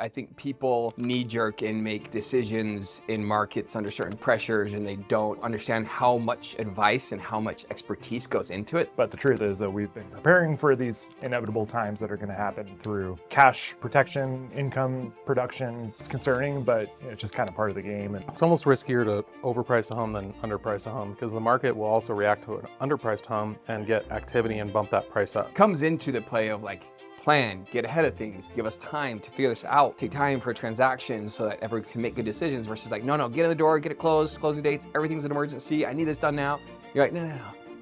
I think people knee-jerk and make decisions in markets under certain pressures, and they don't understand how much advice and how much expertise goes into it. But the truth is that we've been preparing for these inevitable times that are going to happen through cash protection, income production. It's concerning, but it's just kind of part of the game. And it's almost riskier to overprice a home than underprice a home, because the market will also react to an underpriced home and get activity and bump that price up. Comes into the play of like, plan, get ahead of things, give us time to figure this out, take time for a transaction so that everyone can make good decisions versus like, no, get in the door, get it closed, closing dates, everything's an emergency, I need this done now. You're like, no,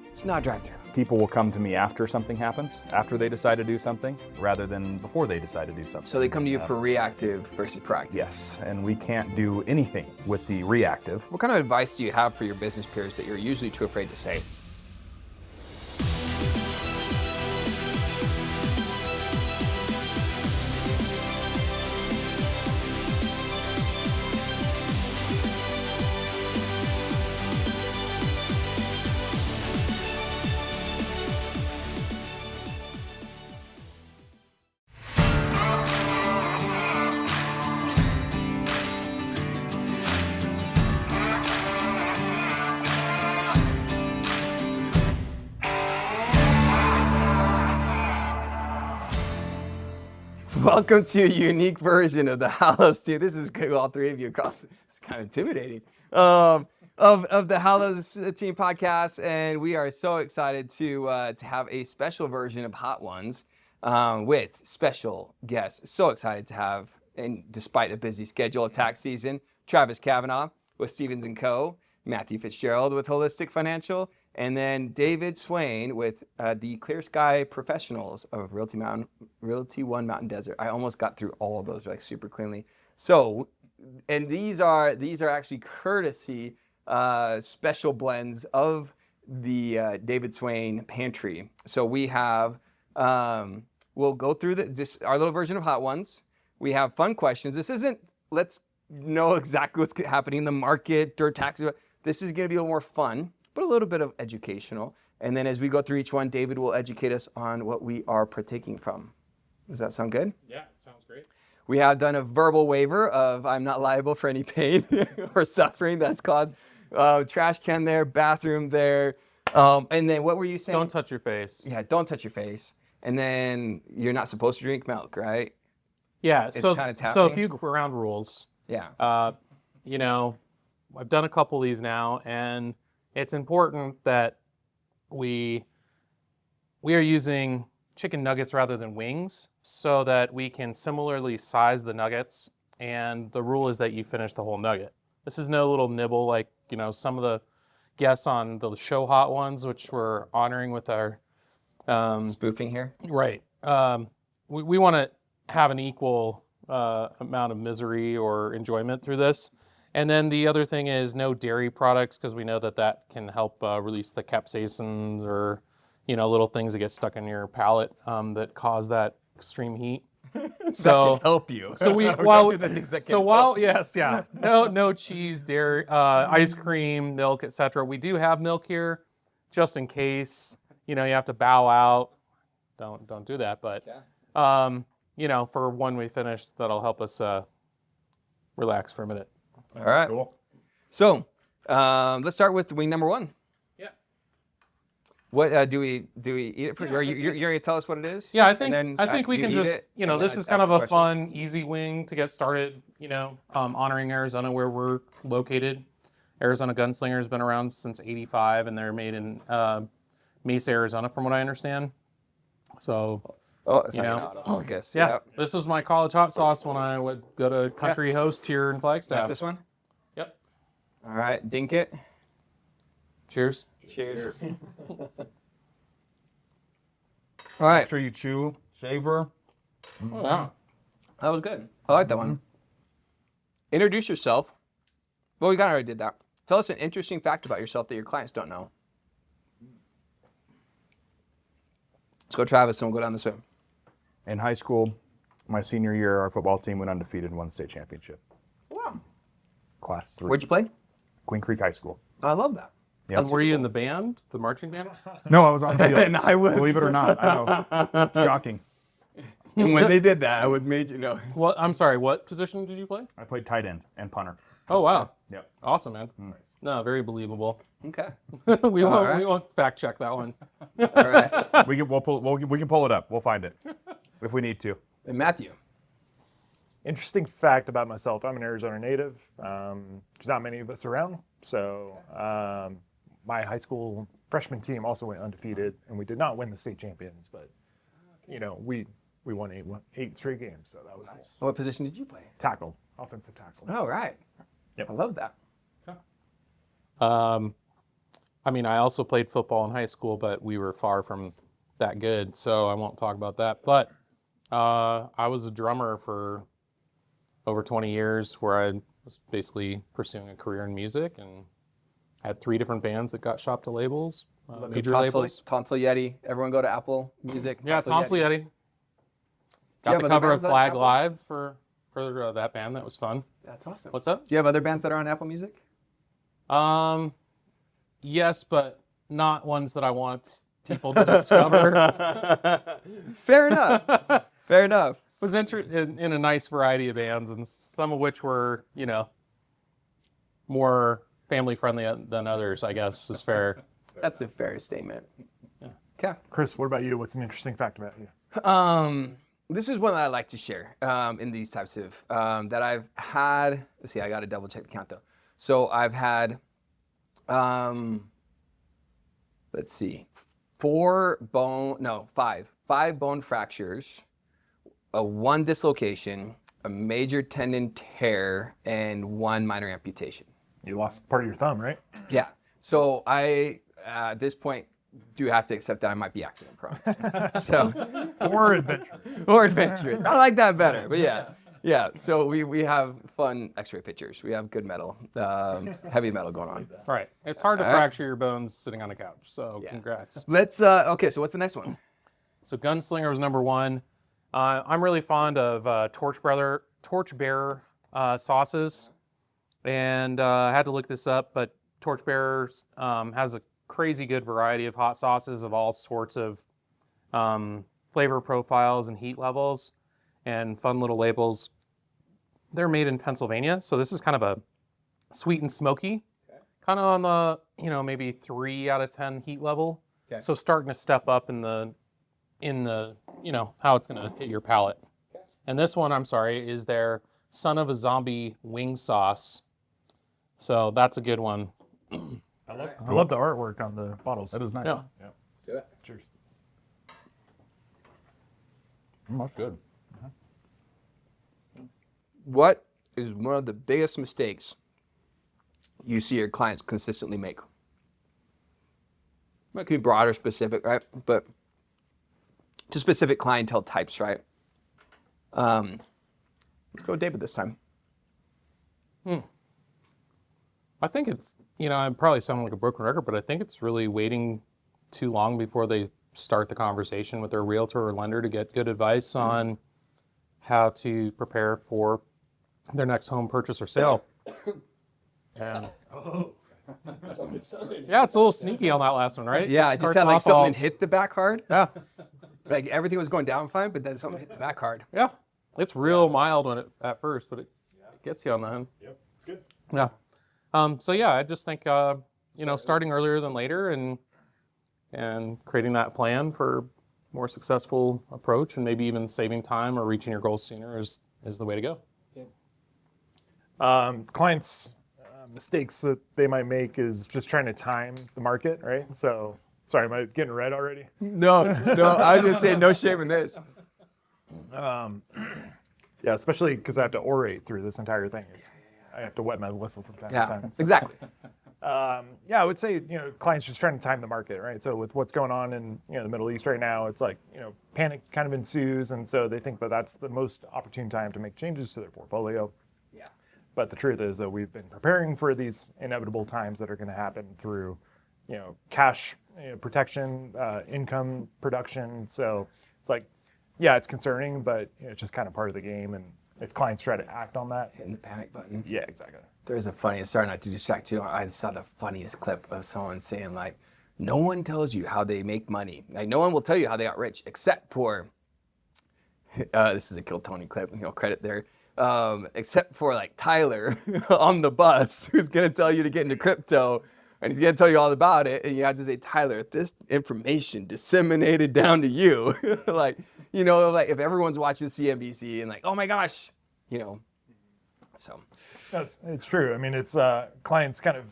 it's not a drive-through. People will come to me after something happens, after they decide to do something, rather than before they decide to do something. So they come to you for reactive versus proactive. Yes, and we can't do anything with the reactive. What kind of advice do you have for your business peers that you're usually too afraid to say? Welcome to a unique version of the Hallows team. This is good, all three of you across. It's kind of intimidating. Of the Hallows team podcast, and we are so excited to have a special version of Hot Ones with special guests. So excited to have, and despite a busy schedule of tax season, Travis Cavanaugh with Stevens & Co., Matthew Fitzgerald with Holistic Financial, and then David Swain with the Clear Sky Professionals of Realty One Mountain Desert. I almost got through all of those like super cleanly. So, and these are actually courtesy special blends of the David Swain Pantry. So we have, we'll go through our little version of Hot Ones. We have fun questions. This isn't, let's know exactly what's happening in the market or taxes. This is gonna be a little more fun, but a little bit of educational. And then as we go through each one, David will educate us on what we are partaking from. Does that sound good? Yeah, sounds great. We have done a verbal waiver of I'm not liable for any pain or suffering that's caused. Trash can there, bathroom there. And then what were you saying? Don't touch your face. Yeah, don't touch your face. And then you're not supposed to drink milk, right? Yeah, It's so kind of a few ground rules. Yeah. You know, I've done a couple of these now, and it's important that we are using chicken nuggets rather than wings so that we can similarly size the nuggets, and the rule is that you finish the whole nugget. This is no little nibble like, you know, some of the guests on the show Hot Ones, which we're honoring with our... spoofing here? Right. We want to have an equal amount of misery or enjoyment through this. And then the other thing is no dairy products, because we know that can help release the capsaicins or, you know, little things that get stuck in your palate that cause that extreme heat. So that can help you. So no cheese, dairy, ice cream, milk, etc. We do have milk here, just in case, you know, you have to bow out. Don't do that. But you know, for when we finish, that'll help us relax for a minute. All right. cool. So let's start with wing number one. Yeah. What do we eat it for? You're gonna tell us what it is? Yeah, I think we can just, you know, this is kind of a question. fun, easy wing to get started. You know, honoring Arizona where we're located. Arizona Gunslinger has been around since '85, and they're made in Mesa, Arizona, from what I understand. So. Oh, it's you not know, I guess. yeah. Yep. This is my college hot sauce when I would go to Country Host here in Flagstaff. That's this one? Yep. All right, dink it. Cheers. Cheers. All right. After you chew, savor. Oh, yeah. That was good. I like that one. Introduce yourself. Well, we kind of already did that. Tell us an interesting fact about yourself that your clients don't know. Let's go, Travis, and we'll go down this way. In high school, my senior year, our football team went undefeated and won the state championship. Wow. Class 3. Where'd you play? Queen Creek High School. I love that. Yep. And were you in the band, the marching band? No, I was on the field. And I was. Believe it or not, I know. Shocking. And when they did that, I was major noise. What? I'm sorry. What position did you play? I played tight end and punter. Oh wow. Yep. Awesome, man. No, very believable. Okay. we won't. right. We won't fact check that one. All right. We can pull it up. We'll find it if we need to. And Matthew. Interesting fact about myself, I'm an Arizona native. There's not many of us around. So my high school freshman team also went undefeated, and we did not win the state champions, but we won eight straight games, so that was cool. What position did you play? Tackle, offensive tackle. Oh, right. Yep. I love that. I mean, I also played football in high school, but we were far from that good, so I won't talk about that. But I was a drummer for over 20 years, where I was basically pursuing a career in music, and had 3 different bands that got shopped to labels, major labels. Tonsil Yeti. Everyone go to Apple Music. Yeah, Tonsil Yeti. you Got have the other cover of bands on Flag Apple? Live for that band. That was fun. That's awesome. What's up? Do you have other bands that are on Apple Music? Yes, but not ones that I want people to discover. Fair enough. Fair enough. Was interested in a nice variety of bands, and some of which were, more family friendly than others, I guess is fair. That's a fair statement. Okay. Chris, what about you? What's an interesting fact about you? This is one that I like to share in these types of that I've had. Let's see, I got to double check the count though. So I've had, let's see, 5 bone fractures, 1 dislocation, a major tendon tear, and 1 minor amputation. You lost part of your thumb, right? Yeah. So I, at this point, do have to accept that I might be accident prone. So, Or adventurous. or adventurous. I like that better. But yeah. Yeah. So we have fun X-ray pictures. We have good metal, heavy metal going on. Right. It's hard to All right. fracture your bones sitting on a couch. So congrats. Let's. Okay. So what's the next one? So Gunslinger was number 1. I'm really fond of Torchbearer sauces, and I had to look this up, but Torchbearer has a crazy good variety of hot sauces of all sorts of flavor profiles and heat levels, and fun little labels. They're made in Pennsylvania, so this is kind of a sweet and smoky, kind of on the maybe 3 out of 10 heat level. Okay. So starting to step up in the how it's going to hit your palate. And this one, I'm sorry, is their Son of a Zombie wing sauce. So that's a good one. I love the artwork on the bottles. That is nice. Yeah. Yeah. Let's do it. Cheers. That's good. What is one of the biggest mistakes you see your clients consistently make? It could be broad or specific, right? But to specific clientele types, right? Let's go with David this time. I think it's, I probably sound like a broken record, but I think it's really waiting too long before they start the conversation with their realtor or lender to get good advice on how to prepare for their next home purchase or sale. And, yeah, it's a little sneaky on that last one, right? Yeah, It I just starts had like off all- something hit the back hard. Yeah, Like everything was going down fine, but then something hit the back hard. yeah. It's real mild at first, but it gets you on the end. Yep, it's good. Yeah. So yeah, I just think starting earlier than later and creating that plan for more successful approach, and maybe even saving time or reaching your goals sooner is the way to go. Clients' mistakes that they might make is just trying to time the market, right? So, sorry, am I getting red already? No, I was gonna say no shame in this. Yeah, especially because I have to orate through this entire thing. I have to wet my whistle from time to Yeah, time. exactly. Yeah, I would say, clients just trying to time the market, right? So with what's going on in, the Middle East right now, it's like, panic kind of ensues. And so they think that that's the most opportune time to make changes to their portfolio. Yeah. But the truth is that we've been preparing for these inevitable times that are going to happen through, cash protection, income production. So it's like, yeah, it's concerning, but it's just kind of part of the game. And if clients try to act on that, Hitting the panic button. yeah, exactly. There's a funniest, sorry not to distract you, I saw the funniest clip of someone saying like, no one tells you how they make money. Like no one will tell you how they got rich except for this is a Kill Tony clip, credit there. Except for like Tyler on the bus, who's gonna tell you to get into crypto, and he's gonna tell you all about it, and you have to say, Tyler, this information disseminated down to you, like if everyone's watching CNBC and like, oh my gosh, so. It's true. I mean, it's clients kind of,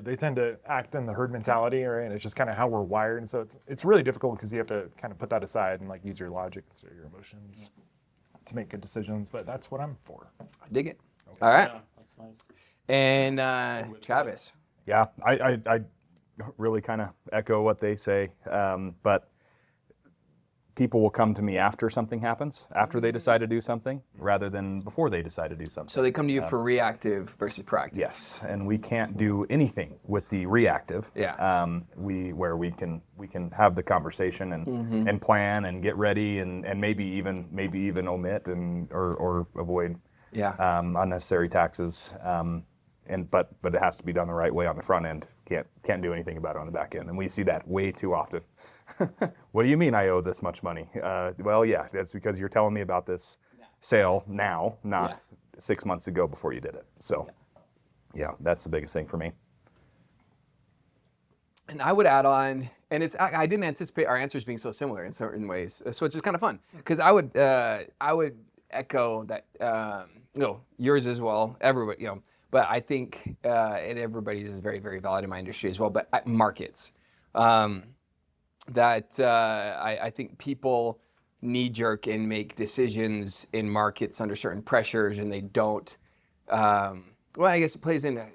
they tend to act in the herd mentality, right? And it's just kind of how we're wired. And so it's really difficult because you have to kind of put that aside and like use your logic instead of your emotions to make good decisions. But that's what I'm for. I dig it. Okay. All right. Yeah, that's nice. And Travis. Yeah, I really kind of echo what they say, but people will come to me after something happens, after they decide to do something, rather than before they decide to do something. So they come to you for reactive versus proactive. Yes, and we can't do anything with the reactive. Yeah. Where we can have the conversation and plan and get ready and maybe even omit or avoid unnecessary taxes. But it has to be done the right way on the front end. Can't do anything about it on the back end, and we see that way too often. What do you mean I owe this much money? Well, yeah, that's because you're telling me about this sale now, not 6 months ago before you did it. So, yeah, that's the biggest thing for me. And I would add on, and I didn't anticipate our answers being so similar in certain ways, so it's just kind of fun because I would echo that yours as well, everybody, but I think and everybody's is very, very valid in my industry as well. But markets. I think people knee-jerk and make decisions in markets under certain pressures, and they don't. Well, I guess it plays into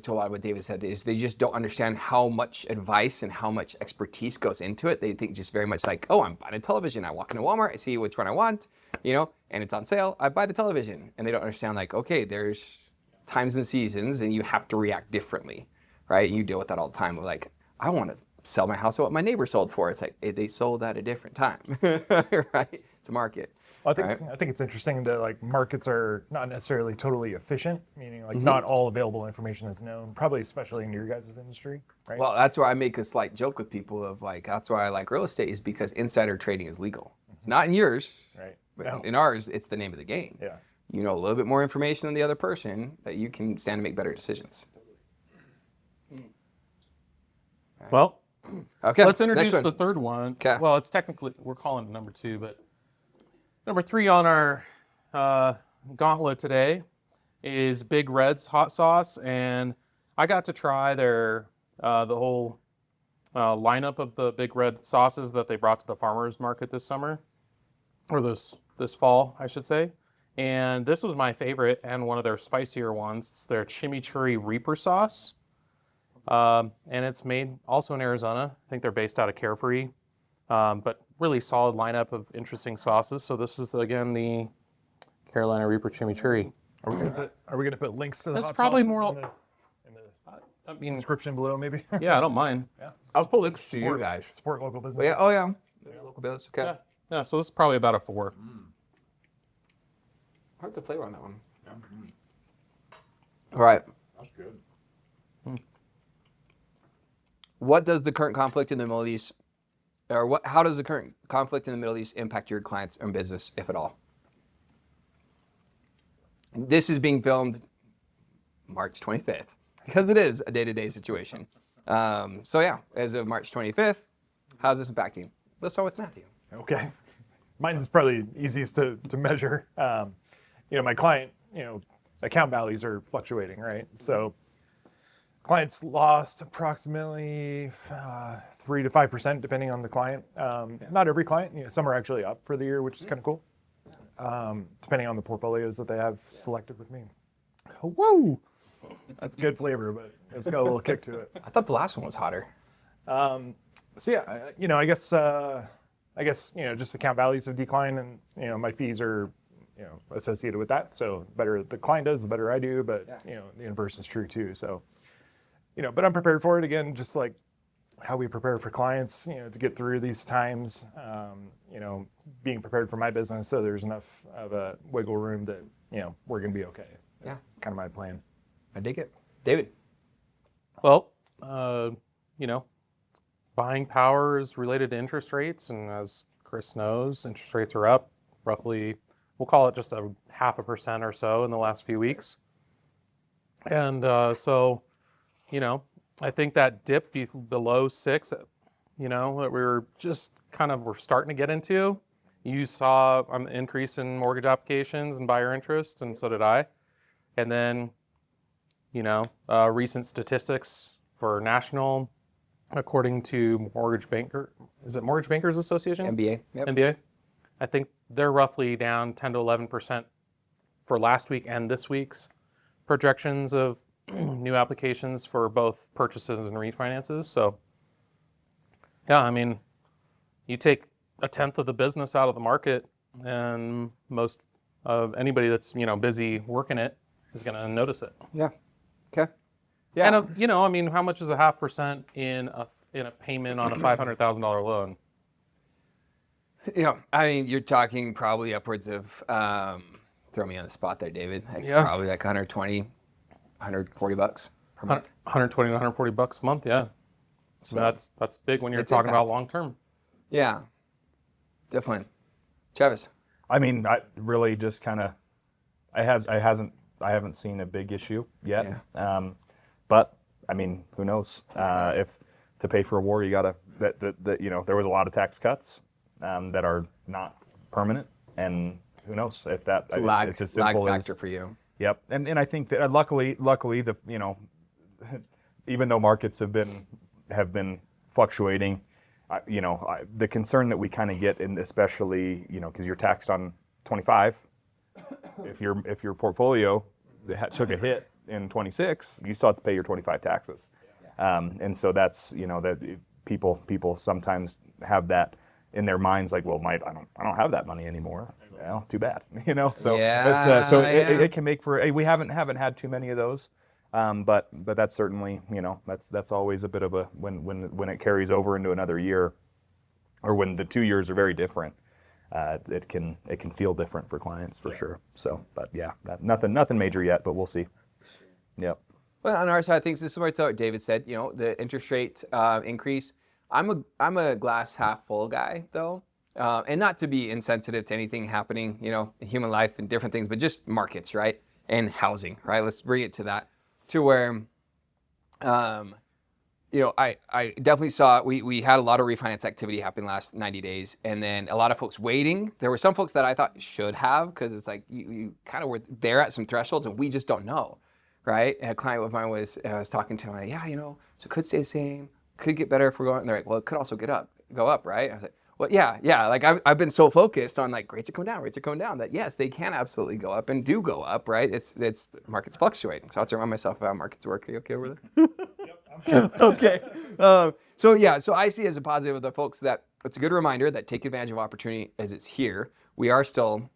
a lot of what David said is they just don't understand how much advice and how much expertise goes into it. They think just very much like, oh, I'm buying a television. I walk into Walmart, I see which one I want, and it's on sale. I buy the television, and they don't understand like, okay, there's times and seasons, and you have to react differently, right? You deal with that all the time. Of like, I want to sell my house at what my neighbor sold for. It's like they sold at a different time, right? It's a market. Well, I think it's interesting that like markets are not necessarily totally efficient, meaning like not all available information is known, probably especially in your guys' industry, right? Well, that's where I make a slight joke with people of like, that's why I like real estate is because insider trading is legal. It's not in yours, right? But in ours, it's the name of the game. Yeah. You know a little bit more information than the other person that you can stand to make better decisions. Well, okay. Let's introduce the third one. Okay. Well, it's technically, we're calling it number 2, but number 3 on our gauntlet today is Big Red's hot sauce, and I got to try their the whole lineup of the Big Red sauces that they brought to the farmers market this summer, or this fall, I should say. And this was my favorite and one of their spicier ones. It's their chimichurri Reaper sauce. And it's made also in Arizona. I think they're based out of Carefree, but really solid lineup of interesting sauces. So this is, again, the Carolina Reaper Chimichurri. Are we gonna put links to the That's hot probably sauces more. in the description below, maybe? Yeah, I don't mind. Yeah. I'll pull links to you guys. Support local business. Yeah. Oh yeah. Local business. Okay. Yeah. So this is probably about a 4. I like the flavor on that one. All right. That's good. What does the current conflict in the Middle East, how does the current conflict in the Middle East impact your clients and business, if at all? This is being filmed March 25th because it is a day-to-day situation. So yeah, as of March 25th, how's this impacting? Let's start with Matthew. Okay. Mine's probably easiest to measure. My client, account values are fluctuating, right? So clients lost approximately 3 to 5% depending on the client. Not every client, some are actually up for the year, which is kind of cool. Depending on the portfolios that they have selected with me. Whoa! That's good flavor, but it's got a little kick to it. I thought the last one was hotter. So yeah, I guess just account values have declined, and my fees are associated with that. So the better the client does, the better I do. But the inverse is true too. So but I'm prepared for it. Again, just like how we prepare for clients, to get through these times. Being prepared for my business, so there's enough of a wiggle room that we're gonna be okay. That's kind of my plan. I dig it, David. Well, buying power is related to interest rates, and as Chris knows, interest rates are up roughly, we'll call it just a 0.5% or so in the last few weeks. And so, I think that dip below 6, that we're just we're starting to get into. You saw an increase in mortgage applications and buyer interest, and so did I. And then, recent statistics for national, according to Mortgage Bankers Association? MBA. Yep. MBA. I think they're roughly down 10 to 11% for last week and this week's projections of new applications for both purchases and refinances. So, yeah, I mean, you take a tenth of the business out of the market, and most of anybody that's busy working it is going to notice it. Yeah. Okay. Yeah. And I mean, how much is a 0.5% in a payment on a $500,000 loan? I mean, you're talking probably upwards of, throw me on the spot there, David. Yeah. Probably like $120, $140 per month. $120 to $140 a month, yeah. So that's big when you're It's talking impact. about long term. Yeah, definitely. Travis. I mean, I really just kind of, I haven't seen a big issue yet. Yeah. But I mean, who knows? If to pay for a war, you gotta there was a lot of tax cuts that are not permanent, and who knows if that It's a lag, it's as lag simple factor as, for you. Yep, and I think that luckily the even though markets have been fluctuating, the concern that we kind of get, in especially because you're taxed on 25, if your portfolio took a hit in 26, you still have to pay your 25 taxes, and so that's that people sometimes have that in their minds, like, well, I don't have that money anymore. Well, too bad, So Yeah, it's, yeah. it can make for we haven't had too many of those, but that's certainly that's always a bit of a when it carries over into another year, or when the 2 years are very different, it can feel different for clients for sure. So, but yeah, nothing major yet, but we'll see. Yep. Well, on our side of things, this is what David said. The interest rate increase. I'm a glass half full guy though, and not to be insensitive to anything happening, in human life and different things, but just markets, right, and housing, right. Let's bring it to that, to where, I definitely saw we had a lot of refinance activity happen last 90 days, and then a lot of folks waiting. There were some folks that I thought should have, because it's like you kind of were there at some thresholds, and we just don't know. Right? And a client of mine was talking to him, like, so it could stay the same, could get better if we're going. And they're like, well, it could also go up, right? And I was like, well, yeah. Like I've been so focused on like rates are coming down, that yes, they can absolutely go up and do go up, right? It's markets fluctuating. So I have to remind myself about how markets work. Are you okay over there? Yep. Okay. So I see as a positive of the folks that it's a good reminder that take advantage of opportunity as it's here. We are still,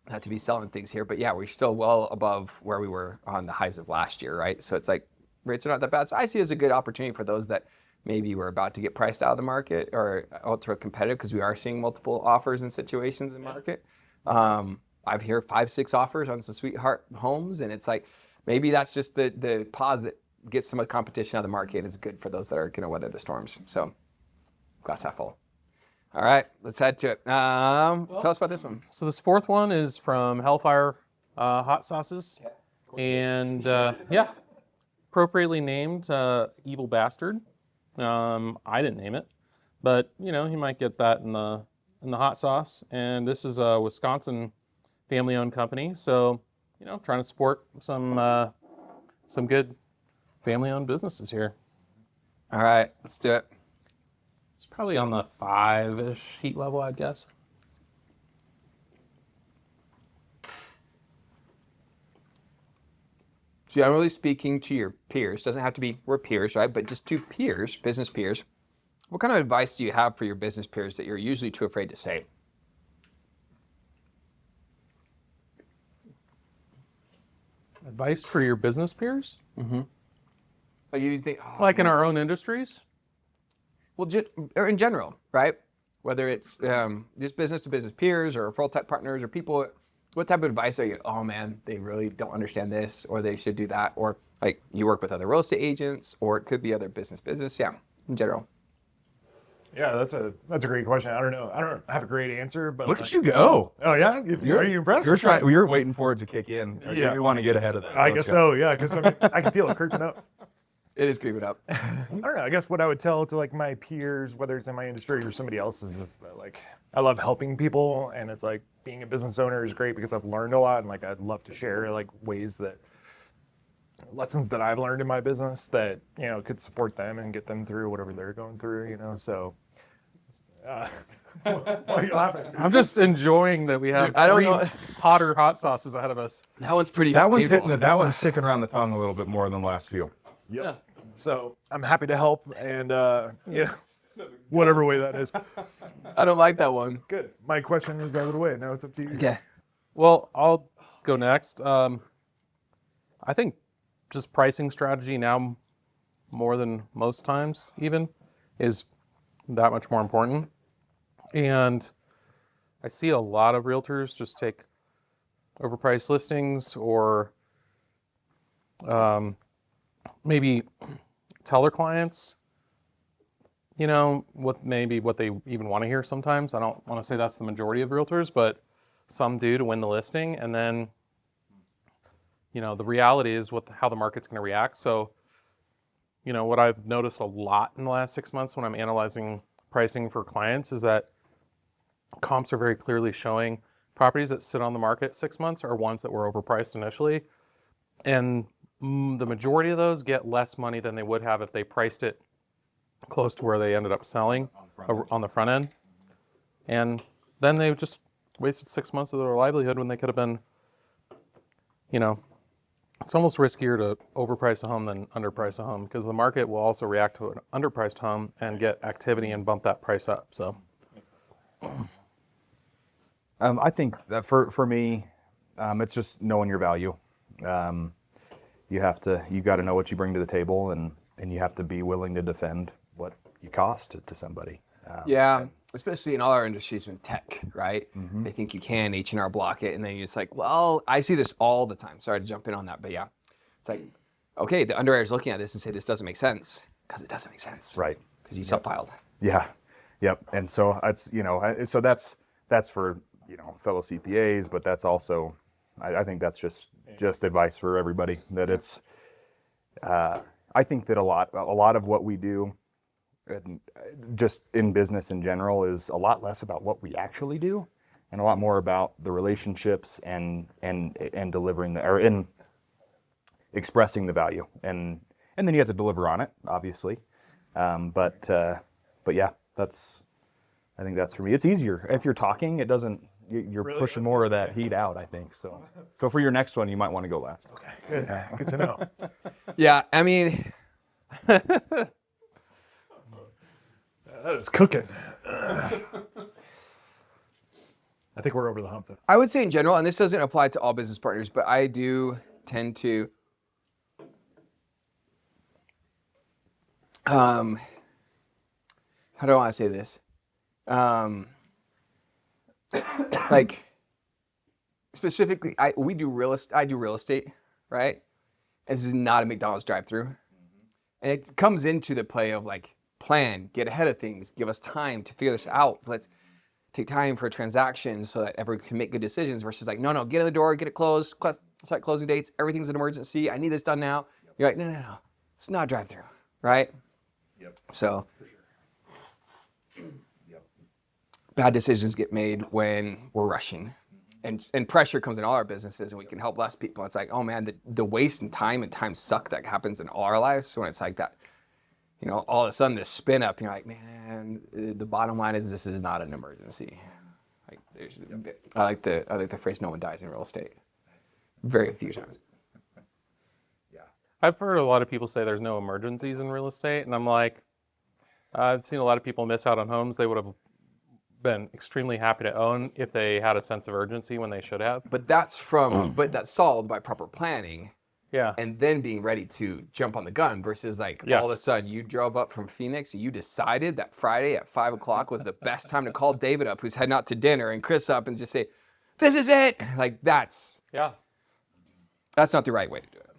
not to be selling things here, but yeah, we're still well above where we were on the highs of last year, right? So it's like rates are not that bad. So I see it as a good opportunity for those that maybe were about to get priced out of the market or ultra competitive, because we are seeing multiple offers and situations in market. I've heard 5-6 offers on some sweetheart homes, and it's like maybe that's just the pause that gets some of the competition out of the market, and it's good for those that are going to weather the storms. So glass half full. All right, let's head to it. Tell us about this one. So this fourth one is from Hellfire Hot Sauces, and appropriately named Evil Bastard. I didn't name it, but you might get that in the hot sauce. And this is a Wisconsin family-owned company, so trying to support some good family-owned businesses here. All right, let's do it. It's probably on the 5-ish heat level, I'd guess. Generally speaking, to your peers, doesn't have to be we're peers, right? But just to peers, business peers, what kind of advice do you have for your business peers that you're usually too afraid to say? Advice for your business peers? Mm-hmm. Like you think, Like in our own industries? Well, or in general, right? Whether it's just business to business peers or referral type partners or people, what type of advice are you? Oh man, they really don't understand this, or they should do that, or like you work with other real estate agents, or it could be other business. Yeah, in general. Yeah, that's a great question. I don't know. I don't have a great answer, but Look at you go. Oh yeah, are you impressed? You're waiting for it to kick in. Yeah. You want to get ahead of that. I don't guess you? so. Yeah, because I can feel it creeping up. It is creeping up. I don't know. I guess what I would tell to like my peers, whether it's in my industry or somebody else's, is that like I love helping people, and it's like being a business owner is great because I've learned a lot, and like I'd love to share like lessons that I've learned in my business that could support them and get them through whatever they're going through. So. Why are you laughing? I'm just enjoying that we have I don't three know. hotter hot sauces ahead of us. That one's pretty. That one's painful. that one's sticking around the tongue a little bit more than the last few. Yep. Yeah. So I'm happy to help, and whatever way that is. I don't like that one. Good. My question is out of the way. Now it's up to you. Yeah. Well, I'll go next. I think just pricing strategy now, more than most times even, is that much more important. And I see a lot of realtors just take overpriced listings or maybe tell their clients, what they even want to hear sometimes. I don't want to say that's the majority of realtors, but some do to win the listing. And then, the reality is how the market's going to react. So, what I've noticed a lot in the last 6 months when I'm analyzing pricing for clients is that comps are very clearly showing properties that sit on the market 6 months are ones that were overpriced initially. And the majority of those get less money than they would have if they priced it close to where they ended up selling on the front end. And then they just wasted 6 months of their livelihood when they could have been, it's almost riskier to overprice a home than underprice a home because the market will also react to an underpriced home and get activity and bump that price up. So, I think that for me, it's just knowing your value. You got to know what you bring to the table, and you have to be willing to defend what you cost to somebody. Yeah, especially in all our industries in tech, right? Mm-hmm. They think you can H&R block it, and then it's like, well, I see this all the time. Sorry to jump in on that, but yeah, it's like, okay, the underwriter's looking at this and say this doesn't make sense because it doesn't make sense, Right. Because you self-filed. Yeah. Yep. And so that's for fellow CPAs, but that's also I think that's just advice for everybody that it's. I think that a lot of what we do, and just in business in general, is a lot less about what we actually do, and a lot more about the relationships and delivering in expressing the value, and then you have to deliver on it, obviously. But yeah, I think that's for me. It's easier if you're talking. It doesn't. You're really pushing more of that heat out, I think. So for your next one, you might want to go last. Okay, good to know. Yeah, I mean, That is cooking. I think we're over the hump, though. I would say in general, and this doesn't apply to all business partners, but I do tend to how do I want to say this? Like specifically, I do real estate, right? And this is not a McDonald's drive-through, and it comes into the play of like plan, get ahead of things, give us time to figure this out. Let's take time for a transaction so that everyone can make good decisions. Versus like, no, get in the door, get it closed, set closing dates. Everything's an emergency. I need this done now. You're like, no, it's not a drive-through, right? Yep. So. For sure. Yep. Bad decisions get made when we're rushing, and pressure comes in all our businesses, and we can help less people. It's like, oh man, the waste and time suck that happens in all our lives. When it's like that, all of a sudden this spin up, you're like, man, the bottom line is this is not an emergency. Like, I like the phrase, no one dies in real estate. Very few times. Yeah. I've heard a lot of people say there's no emergencies in real estate, and I'm like, I've seen a lot of people miss out on homes they would have been extremely happy to own if they had a sense of urgency when they should have. But that's solved by proper planning. Yeah. And then being ready to jump on the gun versus like all of a sudden you drove up from Phoenix and you decided that Friday at 5 o'clock was the best time to call David up, who's heading out to dinner, and Chris up and just say, this is it. Like that's not the right way to do it.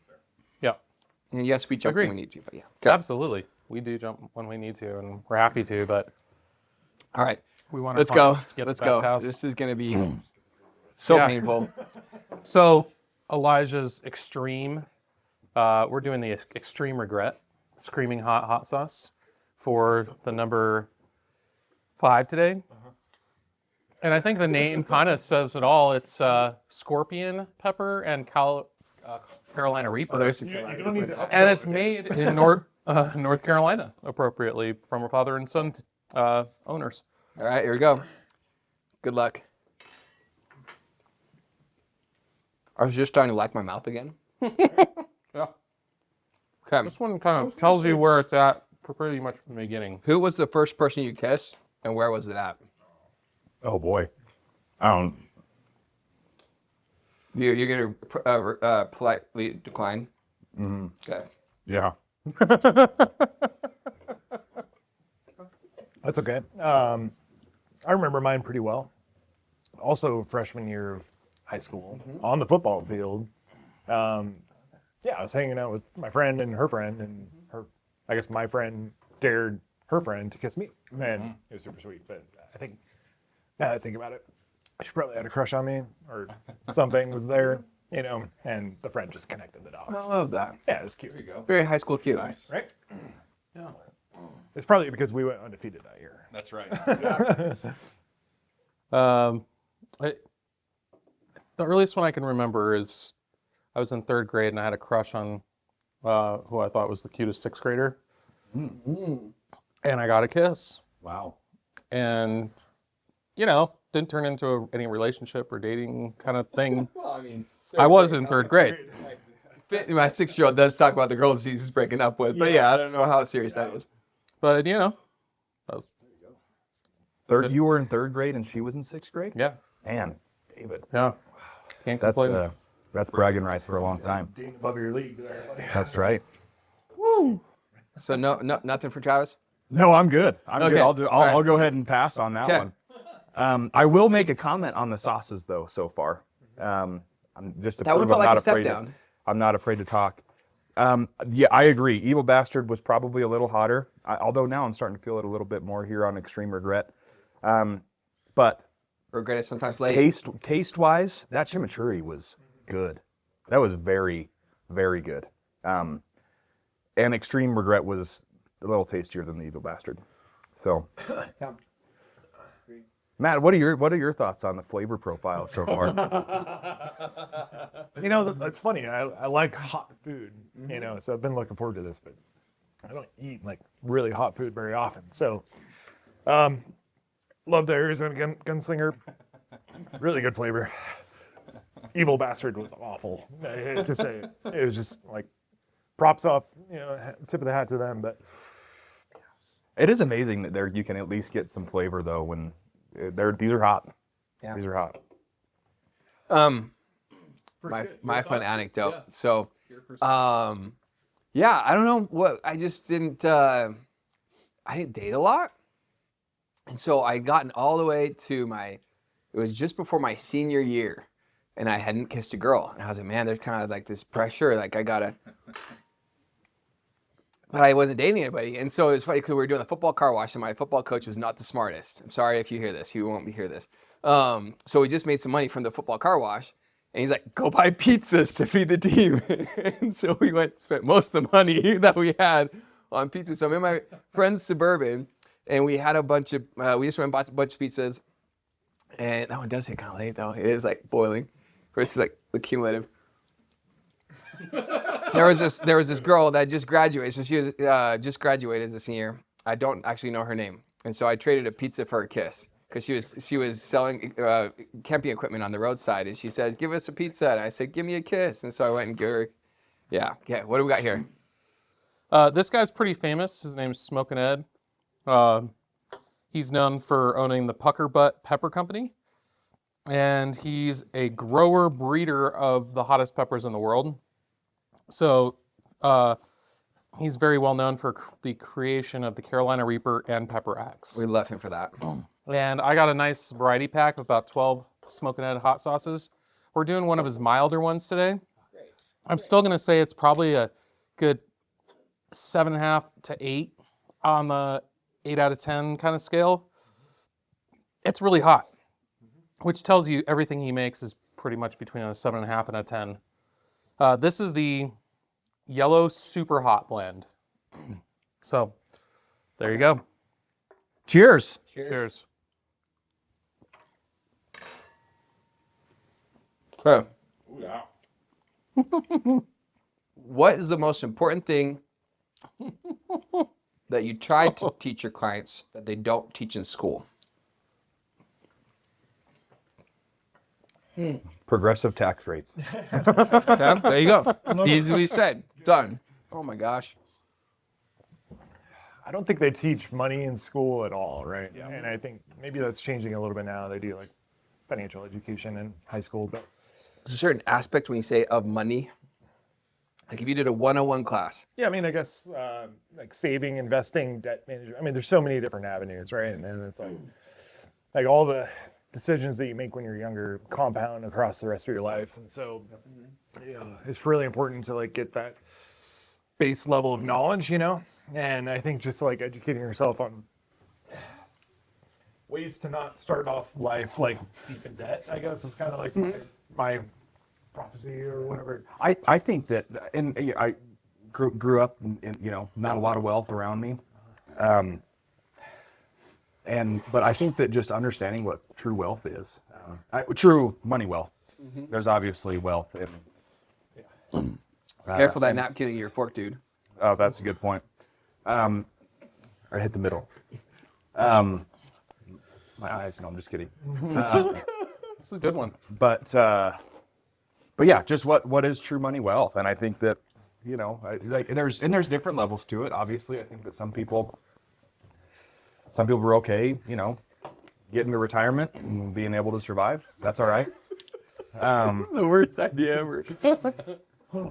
Yeah. And yes, we jump Agreed. when we need to, but yeah. Absolutely. We do jump when we need to, and we're happy to, but All right. We want Let's our go. clients to get Let's the best go. house. This is going to be so Yeah. painful. So Elijah's extreme. We're doing the extreme regret, screaming hot sauce for the number 5 today. And I think the name kind of says it all. It's scorpion pepper and Carolina Reaper. And it's made in North Carolina, appropriately, from a father and son owners. All right, here we go. Good luck. I was just starting to like my mouth again. Yeah. Okay. This one kind of tells you where it's at pretty much from the beginning. Who was the first person you kissed, and where was it at? Oh boy, I don't. You're gonna politely decline. Mm-hmm. Okay. Yeah. That's okay. I remember mine pretty well. Also, freshman year of high school, on the football field. Yeah, I was hanging out with my friend and her friend, and I guess my friend dared her friend to kiss me, and it was super sweet. But I think, now that I think about it, she probably had a crush on me, or something was there, and the friend just connected the dots. I love that. Yeah, it was cute. There you go. Very high school cute. Right? Yeah. It's probably because we went undefeated that year. That's right. The earliest one I can remember is I was in 3rd grade and I had a crush on who I thought was the cutest 6th grader. And I got a kiss. Wow. And, didn't turn into any relationship or dating kind of thing. Well, I mean, I was in 3rd grade. my 6-year-old does talk about the girl he's breaking up with, but yeah, I don't know how serious that is. But, that was, You were in 3rd grade and she was in 6th grade? yeah. Man, David. Yeah. Can't That's complain. that's bragging rights for a long time. Dean above your league there, buddy. That's right. So no, nothing for Travis. No, I'm good. I'm Okay. good. All right. I'll go ahead and pass on that Okay. one. I will make a comment on the sauces though. So far, I'm just to That one prove felt I'm like not a step afraid. down. I'm not afraid to talk. Yeah, I agree. Evil Bastard was probably a little hotter, although now I'm starting to feel it a little bit more here on Extreme Regret. But Regret it sometimes late. taste wise, that chimichurri was good. That was very, very good. And Extreme Regret was a little tastier than the Evil Bastard. So, Yeah. Matt, what are your thoughts on the flavor profile so far? That's funny. I like hot food, so I've been looking forward to this, but I don't eat like really hot food very often. So, love the Arizona Gunslinger. Really good flavor. Evil Bastard was awful. To say it was just like props off, tip of the hat to them. But It is amazing that you can at least get some flavor though when these are hot. Yeah. These are hot. My fun anecdote. Yeah. So, yeah, I don't know what I just didn't. I didn't date a lot, and so I gotten all the way to it was just before my senior year, and I hadn't kissed a girl, and I was like, man, there's kind of like this pressure, like I gotta. But I wasn't dating anybody, and so it was funny because we were doing the football car wash, and my football coach was not the smartest. I'm sorry if you hear this; he won't hear this. So we just made some money from the football car wash. And he's like, go buy pizzas to feed the team. And so we spent most of the money that we had on pizza. So me and my friends Suburban, and we had we just went and bought a bunch of pizzas. And that one does hit kind of late though. It is like boiling versus like the cumulative. There was this girl that just graduated. So she was just graduated as a senior. I don't actually know her name. And so I traded a pizza for a kiss. Because she was selling camping equipment on the roadside, and she said, "Give us a pizza." And I said, "Give me a kiss." And so I went and gave her. Yeah. What do we got here? This guy's pretty famous. His name's Smokin' Ed. He's known for owning the Pucker Butt Pepper Company, and he's a grower breeder of the hottest peppers in the world. So he's very well known for the creation of the Carolina Reaper and Pepper Axe. We love him for that. And I got a nice variety pack of about 12 Smokin' Ed hot sauces. We're doing one of his milder ones today. I'm still going to say it's probably a good 7.5 to 8 on the 8 out of 10 kind of scale. it's really hot, which tells you everything he makes is pretty much between a 7.5 and a 10. This is the yellow super hot blend. So there you go. Cheers. Cheers. Okay. What is the most important thing that you try to teach your clients that they don't teach in school? Progressive tax rates. Okay, there you go. Easily said. Done. Oh my gosh. I don't think they teach money in school at all, right? Yeah. And I think maybe that's changing a little bit now. They do like financial education in high school, but There's a certain aspect when you say of money. Like if you did a 101 class. yeah, I mean, I guess like saving, investing, debt management. I mean, there's so many different avenues, right? And then it's like all the decisions that you make when you're younger compound across the rest of your life. And so, you know, it's really important to like get that base level of knowledge, you know? And I think just like educating yourself on ways to not start off life like deep in debt, I guess is kind of like my prophecy or whatever. I think that, and I grew up in, you know, not a lot of wealth around me. But I think that just understanding what true wealth is, true money wealth. There's obviously wealth in. Careful that napkin in your fork, dude. Oh, that's a good point. I hit the middle. My eyes. No, I'm just kidding. This is a good one. But yeah, just what is true money wealth? And I think that, you know, there's different levels to it. Obviously, I think that some people are okay, you know, getting to retirement and being able to survive. That's all right. This is the worst idea ever.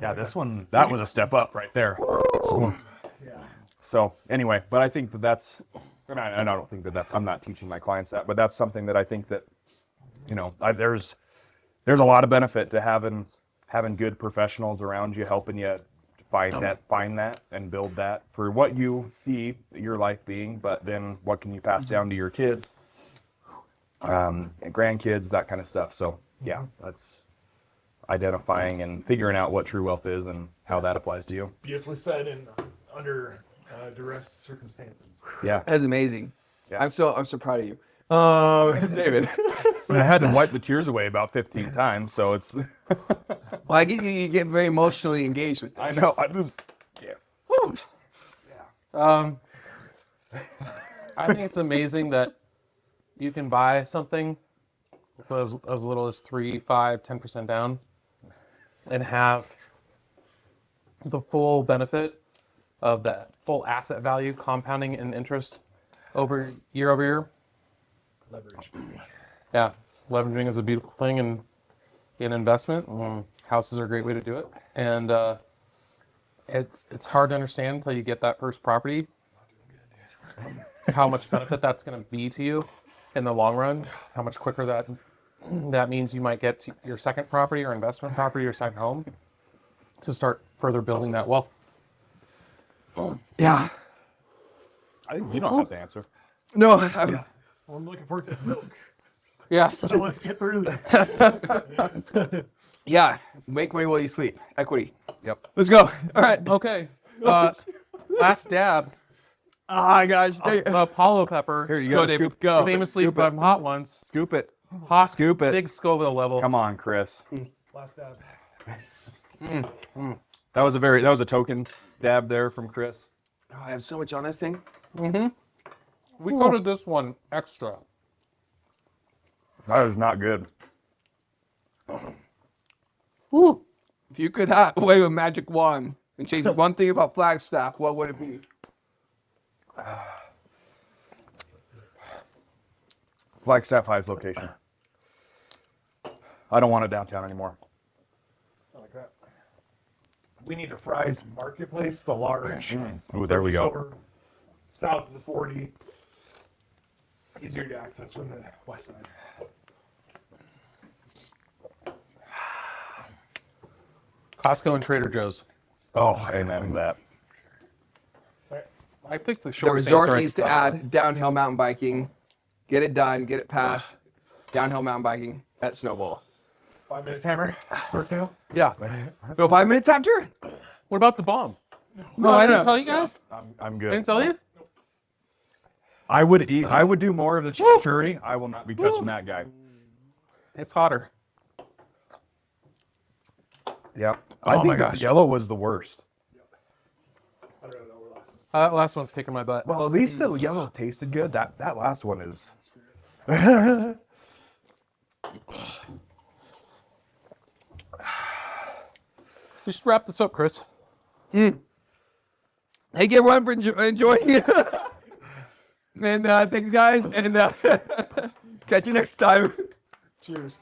Yeah, that was a step up right there. So anyway, but I think that's, and I don't think that's, I'm not teaching my clients that, but that's something that I think that, you know, there's a lot of benefit to having good professionals around you, helping you find that and build that for what you see your life being, but then what can you pass down to your kids, grandkids, that kind of stuff. So yeah, that's identifying and figuring out what true wealth is and how that applies to you. Beautifully said and under duress circumstances. Yeah, That's amazing. Yeah. I'm so proud of you. David. I had to wipe the tears away about 15 times, so it's. Well, I get you get very emotionally engaged with this. I know. I just. Yeah. Woo. I think it's amazing that you can buy something as little as 3, 5, 10% down and have the full benefit of that full asset value compounding in interest over year. Leverage. Yeah, leveraging is a beautiful thing in investment. Houses are a great way to do it, and it's hard to understand until you get that first property how much benefit that's going to be to you in the long run. How much quicker that means you might get to your second property or investment property or second home to start further building that wealth. Yeah. I think you don't have to answer. No. Well, I'm looking forward to the milk. Yeah. So let's get through this. Yeah. Make money while you sleep. Equity. Yep. Let's go. All right. Okay. Last dab. Ah, gosh. Apollo pepper. Here you go, David. Go. Famously Scoop it. from hot ones. Scoop it. Hot, Scoop it. Big Scoville level. Come on, Chris. Last dab. That was a token dab there from Chris. Oh, I have so much on this thing. We coated this one extra. That is not good. Woo. If you could have wave a magic wand and change one thing about Flagstaff, what would it be? Flagstaff High's location. I don't want it downtown anymore. I like that. We need a Fry's Marketplace, the large. Ooh, there we go. Over south of the 40. Easier to access from the west side. Costco and Trader Joe's. Oh, amen to that. I picked the The short resort answer. needs to add downhill mountain biking get it done, get it passed. Downhill mountain biking at Snowball. 5-minute timer. Short Yeah. Go 5 minutes after? What about the bomb? No, I didn't tell you guys. I'm I good. didn't tell you. I would do more of the chimichurri. I will not be touching that guy. It's hotter. Yep. Oh I think my the gosh. yellow was the worst. Last one's kicking my butt. Well, at least the yellow tasted good. That last one is. We should wrap this up, Chris. Thank you everyone for enjoying it. And thanks guys, and catch you next time. Cheers.